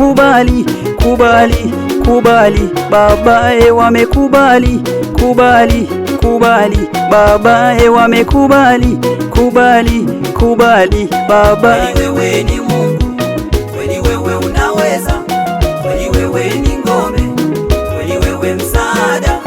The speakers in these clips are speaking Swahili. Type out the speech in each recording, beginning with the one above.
wamekubali, kubali, kubali, babae wamekubali, kubali, kubali, babae wamekubali, kubali, kubali, babae. Kweli wewe ni Mungu, kweli wewe unaweza, kweli wewe ni ngome, kweli wewe msaada.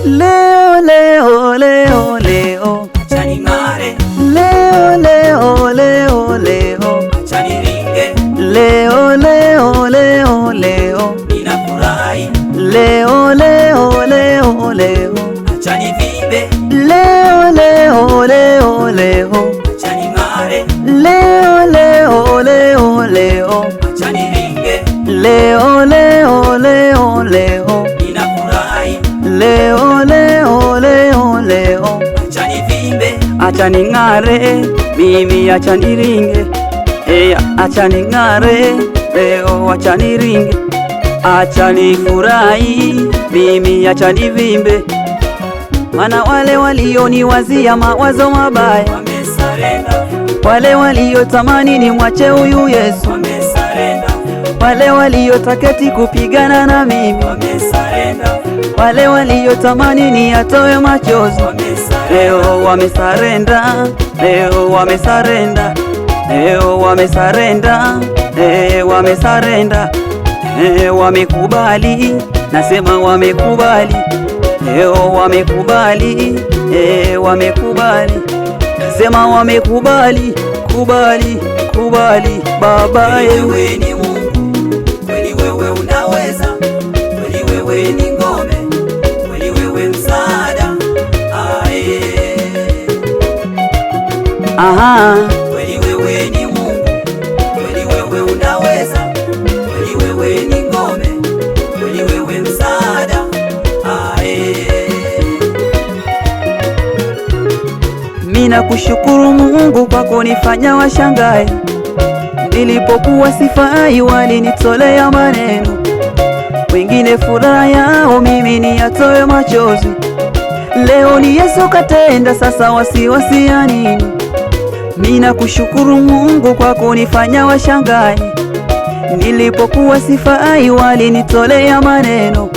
Leo, leo, leo, leo, acha ning'are. leo, leo, leo, leo, acha niringe. leo, leo, leo, leo, ninafurahi. leo, leo, leo, leo, acha nivimbe. leo, leo, leo, leo, acha ning'are. leo, leo, leo, leo, acha niringe. leo, leo, leo, leo, ninafurahi. leo, leo, leo, leo, acha nivimbe. acha ning'are, mimi acha niringe, acha ning'are, leo acha niringe, acha nifurahi, mimi acha nivimbe, mana wale walioniwazia mawazo mabaya wamesarenda, wale waliotamani ni mwache huyu Yesu wamesarenda, wale waliotaketi kupigana na mimi wamesarenda, wale waliotamani ni atoe machozi leo wamesarenda, leo wamesarenda, leo wamesarenda, wamesarenda, wamekubali, nasema wamekubali, leo wamekubali, wamekubali, nasema wamekubali, kubali, kubali, babae. Kweli wewe ni Mungu, kweli wewe unaweza, kweli wewe ni ngome, kweli wewe msaada. Aha, kweli wewe ni Mungu, kweli wewe unaweza, kweli wewe ni ngome, kweli wewe msaada. mina kushukuru Mungu kwa kunifanya washangae, nilipokuwa sifai walinitolea maneno, wengine furaha yao mimi ni atoe machozi, leo ni Yesu katenda, sasa wasiwasi ya nini? Mina kushukuru Mungu kwa kunifanya washangae, nilipokuwa sifai walinitolea maneno,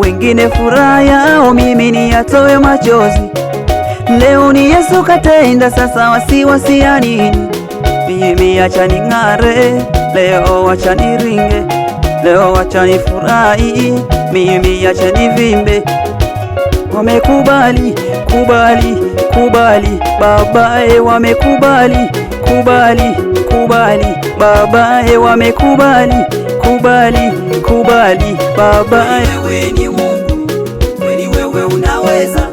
wengine furaha yao mimi ni atoe machozi, leo ni Yesu katenda, sasa wasiwasi ya nini? Mimi acha ning'are, leo acha niringe, leo acha nifurahi, mimi acha nivimbe, wamekubali, kubali, kubali, babae wamekubali, kubali, kubali, babae wamekubali, kubali, kubali, babae. Kweli wewe ni Mungu, kweli wewe unaweza,